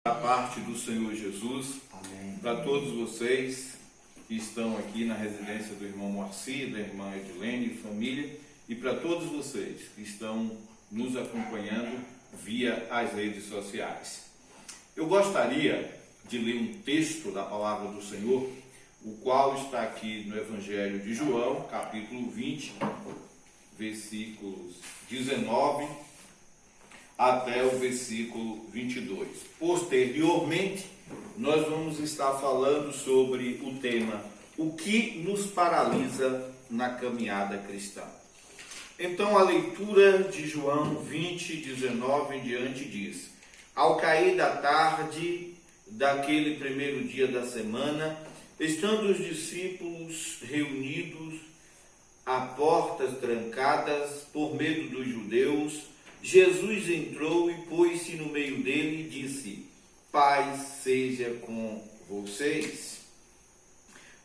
Da parte do Senhor Jesus, Amém. para todos vocês que estão aqui na residência do irmão Moacir, da irmã Edilene e família, e para todos vocês que estão nos acompanhando via as redes sociais. Eu gostaria de ler um texto da palavra do Senhor, o qual está aqui no Evangelho de João, capítulo 20, versículos 19 até o versículo 22. Posteriormente, nós vamos estar falando sobre o tema o que nos paralisa na caminhada cristã. Então, a leitura de João 20, 19 em diante diz: Ao cair da tarde daquele primeiro dia da semana, estando os discípulos reunidos a portas trancadas por medo dos judeus, Jesus entrou e pôs-se no meio dele e disse: Paz seja com vocês.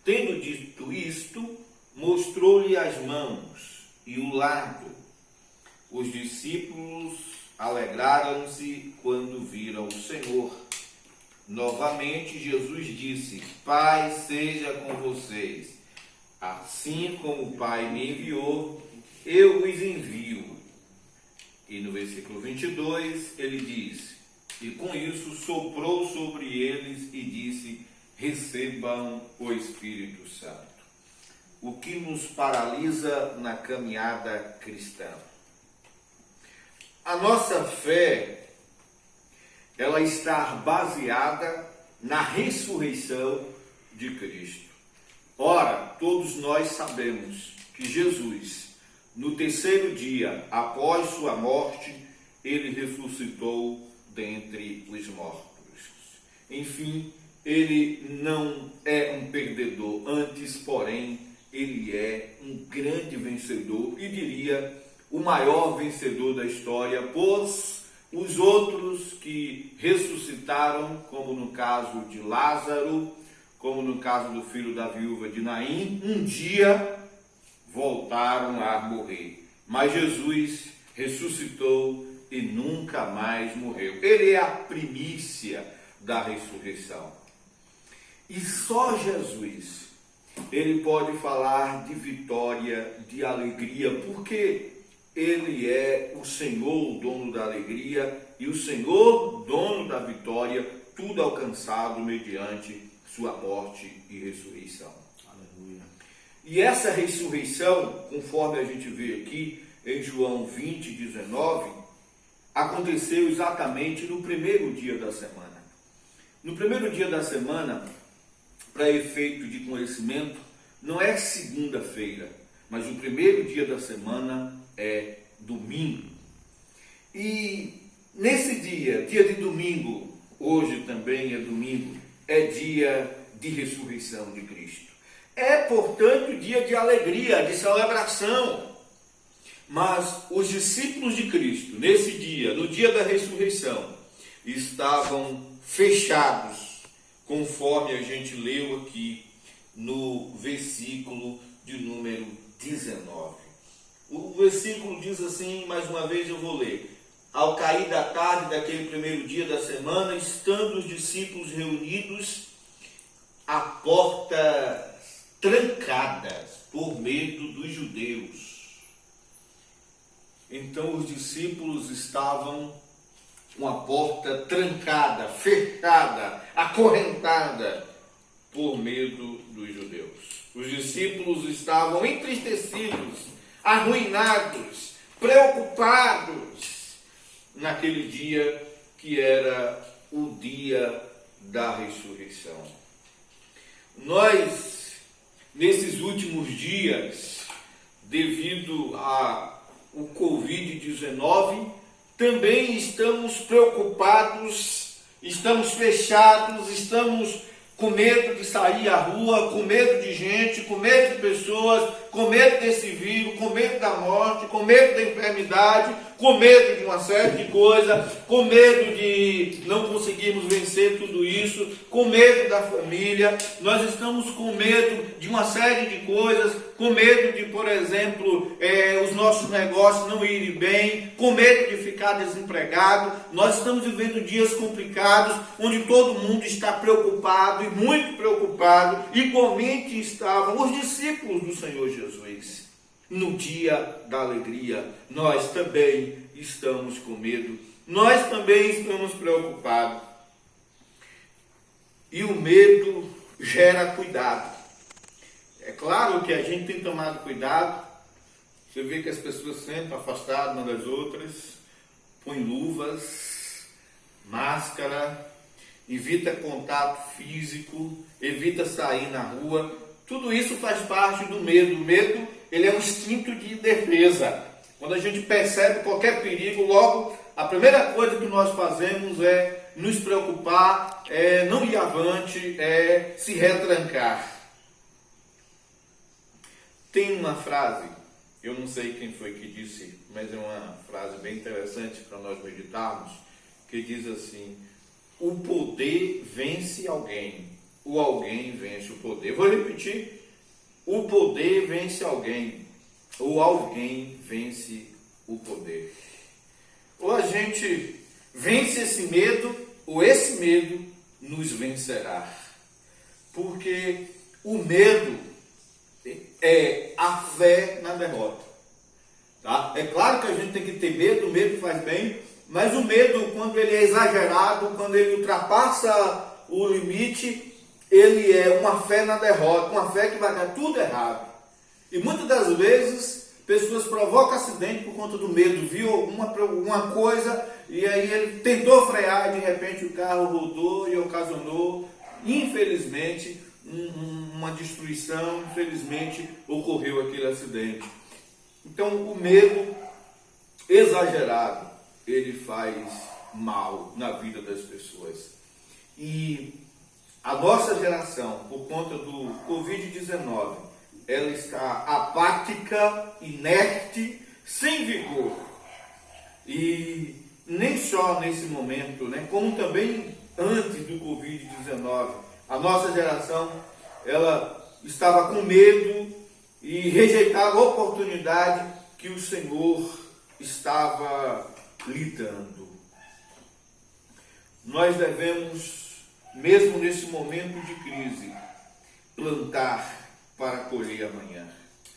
Tendo dito isto, mostrou-lhe as mãos e o lado. Os discípulos alegraram-se quando viram o Senhor. Novamente Jesus disse: Paz seja com vocês. Assim como o Pai me enviou, eu os envio. E no versículo 22 ele diz: E com isso soprou sobre eles e disse: Recebam o Espírito Santo. O que nos paralisa na caminhada cristã? A nossa fé, ela está baseada na ressurreição de Cristo. Ora, todos nós sabemos que Jesus, no terceiro dia após sua morte, ele ressuscitou dentre os mortos. Enfim, ele não é um perdedor, antes, porém, ele é um grande vencedor, e diria o maior vencedor da história, pois os outros que ressuscitaram, como no caso de Lázaro, como no caso do filho da viúva de Naim, um dia voltaram a morrer. Mas Jesus ressuscitou e nunca mais morreu. Ele é a primícia da ressurreição. E só Jesus, ele pode falar de vitória, de alegria, porque ele é o Senhor, o dono da alegria, e o Senhor, dono da vitória, tudo alcançado mediante sua morte e ressurreição. Aleluia. E essa ressurreição, conforme a gente vê aqui em João 20, 19, aconteceu exatamente no primeiro dia da semana. No primeiro dia da semana, para efeito de conhecimento, não é segunda-feira, mas o primeiro dia da semana é domingo. E nesse dia, dia de domingo, hoje também é domingo, é dia de ressurreição de Cristo. É, portanto, dia de alegria, de celebração. Mas os discípulos de Cristo, nesse dia, no dia da ressurreição, estavam fechados, conforme a gente leu aqui no versículo de número 19. O versículo diz assim, mais uma vez eu vou ler: Ao cair da tarde daquele primeiro dia da semana, estando os discípulos reunidos à porta trancadas por medo dos judeus. Então os discípulos estavam com a porta trancada, fechada, acorrentada por medo dos judeus. Os discípulos estavam entristecidos, arruinados, preocupados naquele dia que era o dia da ressurreição. Nós, nesses últimos dias, devido ao Covid-19, também estamos preocupados, estamos fechados, estamos com medo de sair à rua, com medo de gente, com medo de pessoas, com medo desse vírus, com medo da morte, com medo da enfermidade, com medo de uma série de coisas, com medo de não conseguirmos vencer tudo isso, com medo da família, nós estamos com medo de uma série de coisas, com medo de, por exemplo, os nossos negócios não irem bem, com medo de ficar desempregado. Nós estamos vivendo dias complicados, onde todo mundo está preocupado e muito preocupado, igualmente estavam os discípulos do Senhor Jesus. No dia da alegria, nós também estamos com medo, nós também estamos preocupados. E o medo gera cuidado. É claro que a gente tem tomado cuidado. Você vê que as pessoas sentam afastadas umas das outras, põem luvas, máscara, evita contato físico, evita sair na rua. Tudo isso faz parte do medo. O medo, ele é um instinto de defesa. Quando a gente percebe qualquer perigo, logo a primeira coisa que nós fazemos é nos preocupar, é não ir avante, é se retrancar. Tem uma frase, eu não sei quem foi que disse, mas é uma frase bem interessante para nós meditarmos, que diz assim: o poder vence alguém, o alguém vence o poder. Vou repetir: o poder vence alguém, o alguém vence o poder. Ou a gente vence esse medo, ou esse medo nos vencerá. Porque o medo é a fé na derrota. Tá? É claro que a gente tem que ter medo, o medo faz bem, mas o medo, quando ele é exagerado, quando ele ultrapassa o limite, ele é uma fé na derrota, uma fé que vai dar tudo errado. E muitas das vezes, pessoas provocam acidente por conta do medo, viu uma coisa, e aí ele tentou frear, e de repente o carro rodou e ocasionou, infelizmente, uma destruição. Infelizmente, ocorreu aquele acidente. Então, o medo exagerado, ele faz mal na vida das pessoas. E a nossa geração, por conta do Covid-19, ela está apática, inerte, sem vigor. E nem só nesse momento, né, como também antes do Covid-19, a nossa geração, ela estava com medo e rejeitava a oportunidade que o Senhor estava lhe dando. Nós devemos, mesmo nesse momento de crise, plantar para colher amanhã.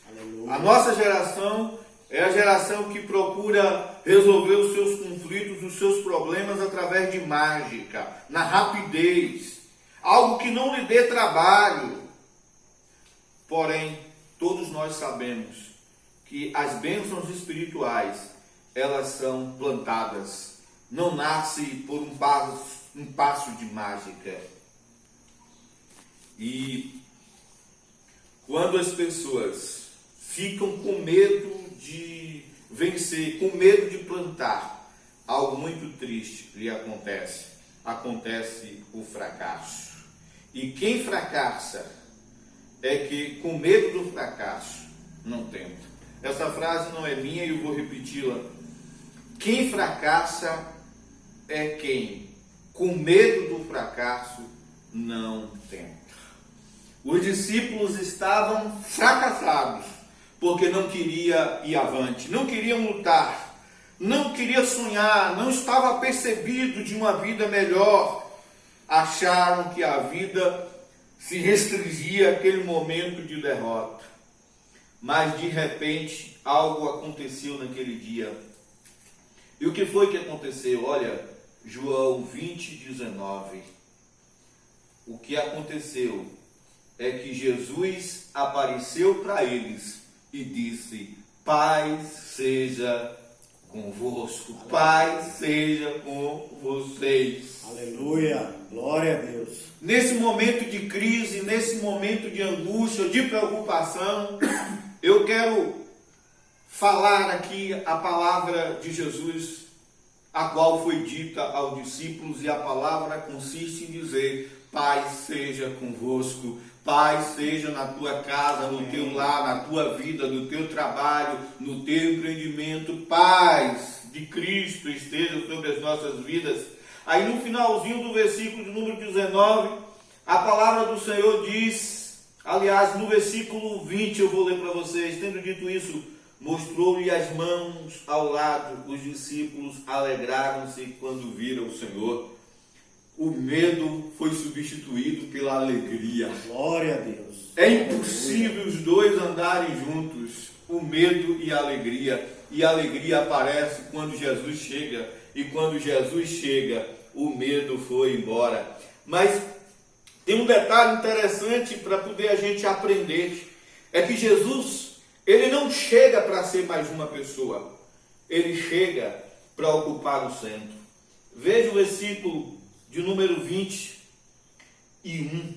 Aleluia. A nossa geração é a geração que procura resolver os seus conflitos, os seus problemas através de mágica, na rapidez, algo que não lhe dê trabalho. Porém, todos nós sabemos que as bênçãos espirituais, elas são plantadas, não nasce por um passo de mágica. E quando as pessoas ficam com medo de vencer, com medo de plantar, algo muito triste lhe acontece. Acontece o fracasso. E quem fracassa é que, com medo do fracasso, não tenta. Essa frase não é minha e eu vou repeti-la. Quem fracassa é quem, com medo do fracasso, não tenta. Os discípulos estavam fracassados, porque não queriam ir avante, não queriam lutar, não queriam sonhar, não estava percebido de uma vida melhor. Acharam que a vida se restringia àquele momento de derrota. Mas de repente algo aconteceu naquele dia. E o que foi que aconteceu? Olha, João 20:19. O que aconteceu é que Jesus apareceu para eles e disse: paz seja convosco, paz seja com vocês. Aleluia, glória a Deus. Nesse momento de crise, nesse momento de angústia, de preocupação, eu quero falar aqui a palavra de Jesus, a qual foi dita aos discípulos, e a palavra consiste em dizer: paz seja convosco, paz seja na tua casa, no teu lar, na tua vida, no teu trabalho, no teu empreendimento, paz de Cristo esteja sobre as nossas vidas. Aí no finalzinho do versículo de número 19, a palavra do Senhor diz, aliás, no versículo 20 eu vou ler para vocês: tendo dito isso, mostrou-lhe as mãos ao lado, os discípulos alegraram-se quando viram o Senhor. O medo foi substituído pela alegria. Glória a Deus. É impossível os dois andarem juntos, o medo e a alegria. E a alegria aparece quando Jesus chega. E quando Jesus chega, o medo foi embora. Mas tem um detalhe interessante para poder a gente aprender. É que Jesus, ele não chega para ser mais uma pessoa. Ele chega para ocupar o centro. Veja o versículo de número 21.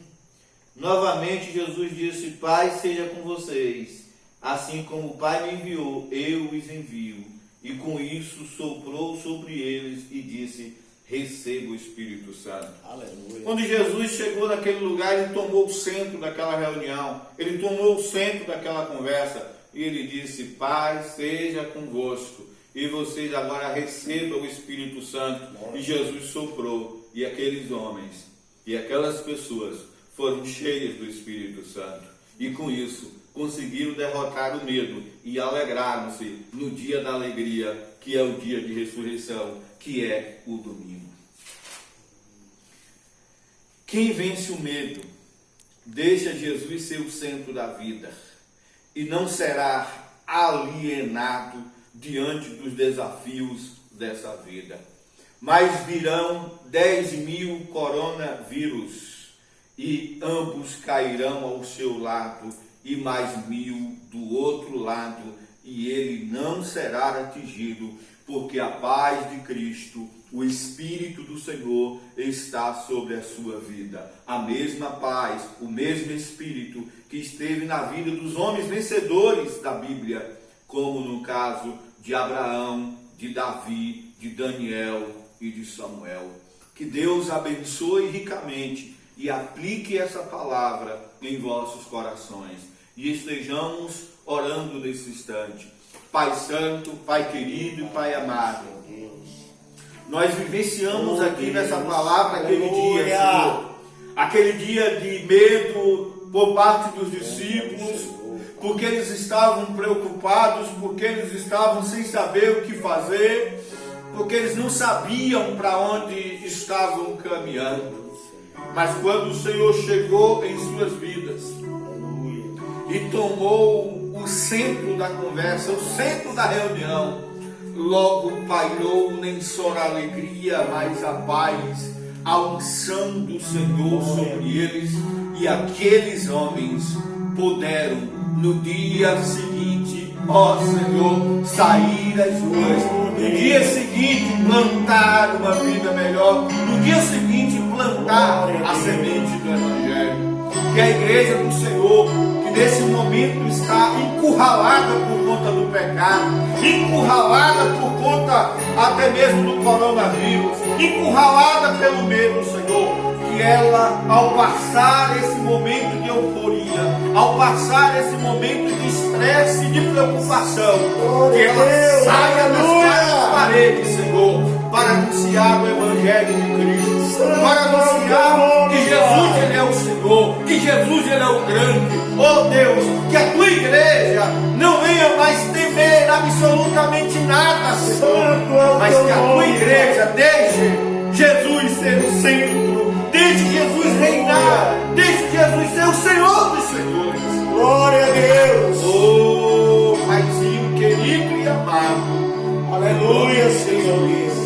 Novamente Jesus disse: Pai seja com vocês, assim como o Pai me enviou, eu os envio. E com isso soprou sobre eles e disse: receba o Espírito Santo. Aleluia. Quando Jesus chegou naquele lugar, ele tomou o centro daquela reunião, ele tomou o centro daquela conversa, e ele disse: Pai seja convosco, e vocês agora recebam o Espírito Santo. E Jesus soprou, e aqueles homens e aquelas pessoas foram cheias do Espírito Santo, e com isso conseguiram derrotar o medo e alegraram-se no dia da alegria, que é o dia de ressurreição, que é o domingo. Quem vence o medo deixa Jesus ser o centro da vida e não será alienado diante dos desafios dessa vida. Mas virão 10.000 coronavírus e ambos cairão ao seu lado e mais 1.000 do outro lado, e ele não será atingido, porque a paz de Cristo, o Espírito do Senhor, está sobre a sua vida. A mesma paz, o mesmo Espírito que esteve na vida dos homens vencedores da Bíblia, como no caso de Abraão, de Davi, de Daniel e de Samuel. Que Deus abençoe ricamente e aplique essa palavra em vossos corações. E estejamos orando nesse instante. Pai Santo, Pai querido e Pai amado, nós vivenciamos aqui nessa palavra aquele dia, Senhor, aquele dia de medo por parte dos discípulos, porque eles estavam preocupados, porque eles estavam sem saber o que fazer, porque eles não sabiam para onde estavam caminhando. Mas quando o Senhor chegou em suas vidas e tomou o centro da conversa, o centro da reunião, logo pairou nem só a alegria, mas a paz, a unção do Senhor sobre eles, e aqueles homens puderam no dia seguinte, ó Senhor, sair às ruas, no dia seguinte plantar uma vida melhor, no dia seguinte plantar a semente do Evangelho. Que a igreja do Senhor, que nesse momento está encurralada por conta do pecado, encurralada por conta até mesmo do coronavírus, encurralada pelo medo, Senhor, que ela, ao passar esse momento de euforia, ao passar esse momento de estresse e de preocupação, que ela saia das paredes, Senhor, para anunciar o Evangelho de Cristo, para anunciar que Jesus ele é o Senhor, que Jesus ele é o grande. Oh Deus, que a tua igreja não venha mais temer absolutamente nada, Senhor, mas que a tua igreja deixe Jesus ser o centro, deixe Jesus reinar, deixe Jesus ser o Senhor dos senhores. Glória a Deus. Oh Paizinho querido e amado, Aleluia, Senhor Deus.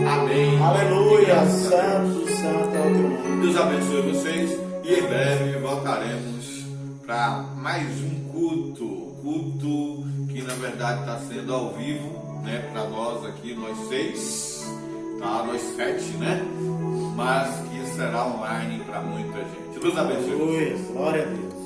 Amém. Aleluia, santo, santo é o teu nome. Deus abençoe vocês e em breve voltaremos para mais um culto que na verdade está sendo ao vivo, né, para nós aqui, nós 6, tá, nós 7, né, mas que será online para muita gente. Deus abençoe. Aleluia, glória a Deus.